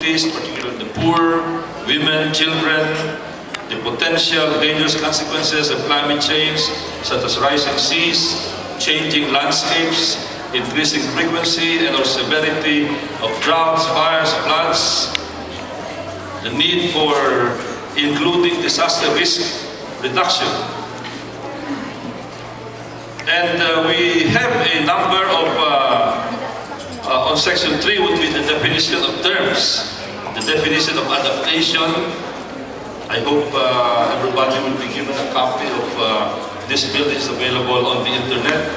particularly the poor, women, children, the potential dangerous consequences of climate change, such as rising seas, changing landscapes, increasing frequency and or severity of droughts, fires, floods, the need for including disaster risk reduction. And we have a number of, on section 3 would be the definition of terms, the definition of adaptation. I hope everybody will be given a copy of this bill. Is available on the internet.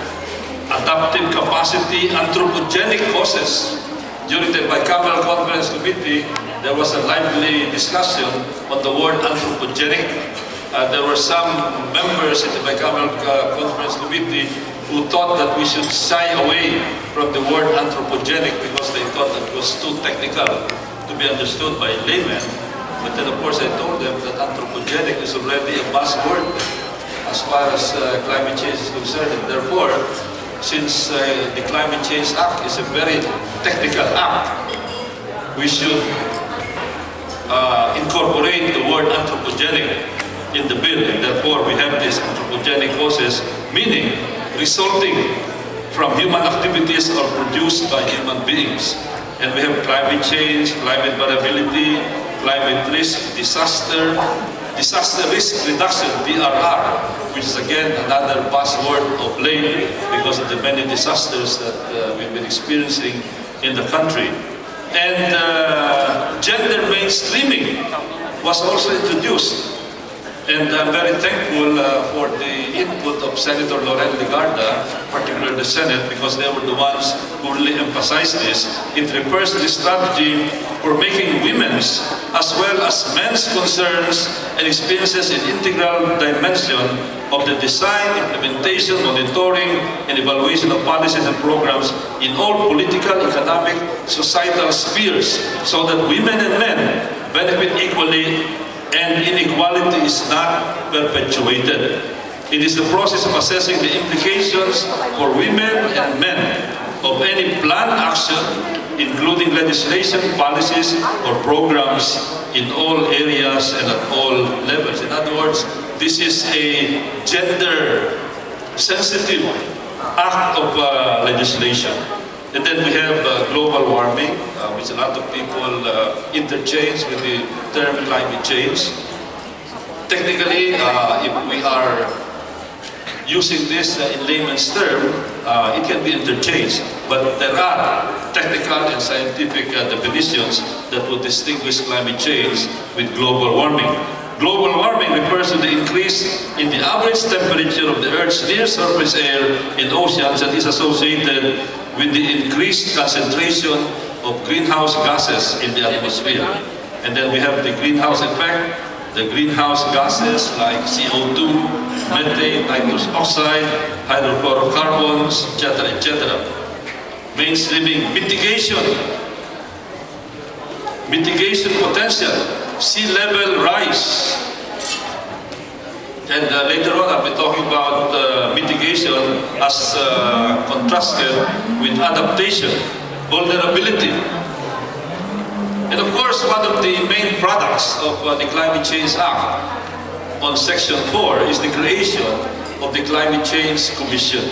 Adaptive capacity, anthropogenic causes. During the Bicameral Conference Committee, there was a lively discussion on the word anthropogenic. There were some members in the Bicameral Conference Committee who thought that we should shy away from the word anthropogenic because they thought it was too technical to be understood by laymen. But then, of course, I told them that anthropogenic is already a buzzword as far as climate change is concerned. And therefore, since the Climate Change Act is a very technical act, we should incorporate the word anthropogenic in the bill. And therefore, we have these anthropogenic causes, meaning resulting from human activities or produced by human beings. And we have climate change, climate variability, climate risk, disaster risk reduction, DRR, which is again another buzzword of late because of the many disasters that we've been experiencing in the country. And gender mainstreaming was also introduced. And I'm very thankful for the input of Senator Loren Legarda, particularly the Senate, because they were the ones who really emphasized this. It refers to the strategy for making women's as well as men's concerns and experiences an integral dimension of the design, implementation, monitoring, and evaluation of policies and programs in all political, economic, societal spheres, so that women and men benefit equally and inequality is not perpetuated. It is the process of assessing the implications for women and men of any planned action, including legislation, policies, or programs in all areas and at all levels. In other words, this is a gender-sensitive act of legislation. And then we have global warming, which a lot of people interchange with the term climate change. Technically, if we are using this in layman's term, it can be interchanged. But there are technical and scientific definitions that would distinguish climate change with global warming. Global warming refers to the increase in the average temperature of the Earth's near surface air in oceans that is associated with the increased concentration of greenhouse gases in the atmosphere. And then we have the greenhouse effect, the greenhouse gases like CO2, methane, nitrous oxide, hydrofluorocarbons, etc., etc. Mainstreaming mitigation potential, sea level rise. And later on, I'll be talking about mitigation as contrasted with adaptation, vulnerability. And of course, one of the main products of the Climate Change Act on Section 4 is the creation of the Climate Change Commission.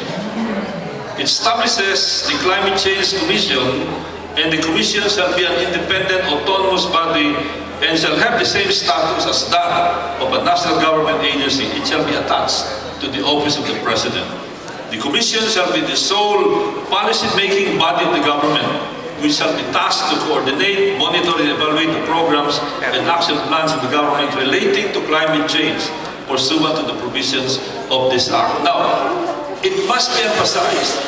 It establishes the Climate Change Commission, and the Commission shall be an independent, autonomous body and shall have the same status as that of a national government agency. It shall be attached to the office of the President. The Commission shall be the sole policy-making body of the government, which shall be tasked to coordinate, monitor, and evaluate the programs and action plans of the government relating to climate change pursuant to the provisions of this Act. Now, it must be emphasized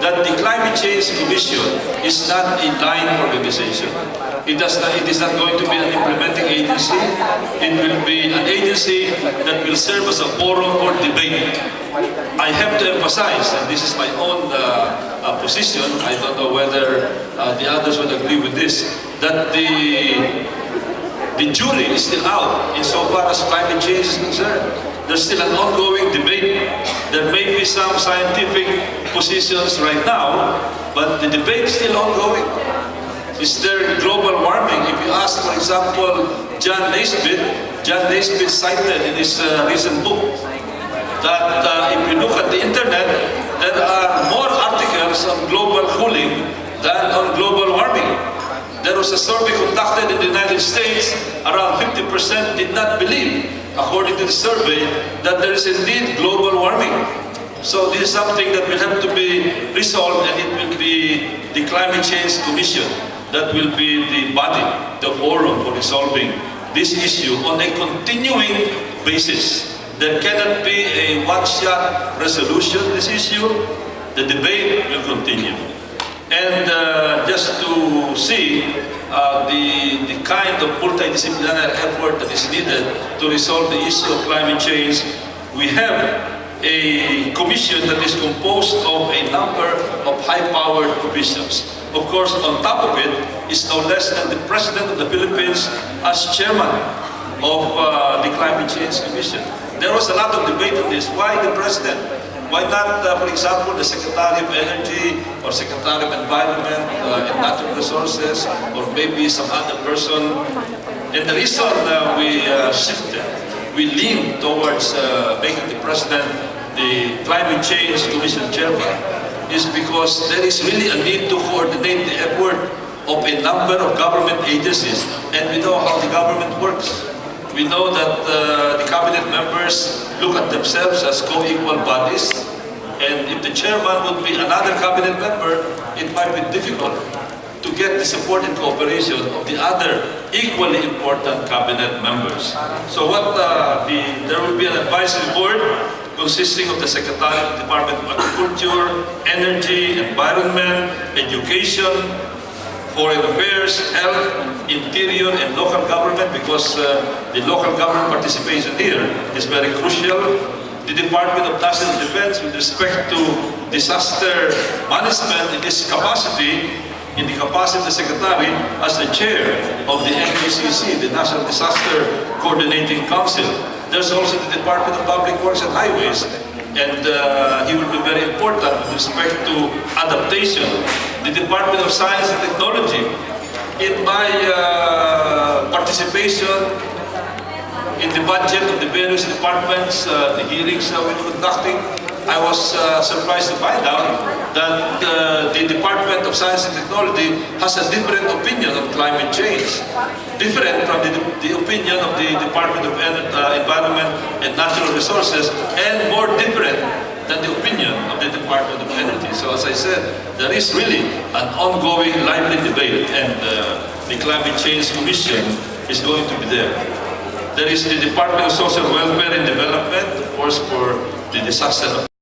that the Climate Change Commission is not a line organization. It is not going to be an implementing agency. It will be an agency that will serve as a forum for debate. I have to emphasize, and this is my own position, I don't know whether the others would agree with this, that the jury is still out insofar as climate change is concerned. There's still an ongoing debate. There may be some scientific positions right now, but the debate is still ongoing. Is there global warming? If you ask, for example, John Naisbitt cited in his recent book that if you look at the internet, there are more articles on global cooling than on global warming. There was a survey conducted in the United States, around 50% did not believe, according to the survey, that there is indeed global warming. So this is something that will have to be resolved, and it will be the Climate Change Commission that will be the body, the forum for resolving this issue on a continuing basis. There cannot be a one-shot resolution to this issue. The debate will continue. And just to see the kind of multidisciplinary effort that is needed to resolve the issue of climate change, we have a commission that is composed of a number of high-powered officials. Of course, on top of it is no less than the President of the Philippines as chairman of the Climate Change Commission. There was a lot of debate on this. Why the President? Why not, for example, the Secretary of Energy or Secretary of Environment and Natural Resources, or maybe some other person? And the reason we shifted, we leaned towards making the President the Climate Change Commission chairman, is because there is really a need to coordinate the effort of a number of government agencies. And we know how the government works. We know that the cabinet members look at themselves as co-equal bodies, and if the chairman would be another cabinet member, it might be difficult to get the support and cooperation of the other equally important cabinet members. So there will be an advisory board consisting of the Secretary of the Department of Agriculture, Energy, Environment, Education, Foreign Affairs, Health, Interior, and Local Government, because the local government participation here is very crucial. The Department of National Defense, with respect to disaster management in this capacity, in the capacity of the Secretary as the chair of the NDCC, the National Disaster Coordinating Council. There's also the Department of Public Works and Highways, and he will be very important with respect to adaptation. The Department of Science and Technology. In my participation in the budget of the various departments, the hearings we were conducting, I was surprised to find out that the Department of Science and Technology has a different opinion on climate change, different from the opinion of the Department of Environment and Natural Resources, and more different than the opinion of the Department of Energy. So as I said, there is really an ongoing lively debate, and the Climate Change Commission is going to be there. There is the Department of Social Welfare and Development, of course, for the disaster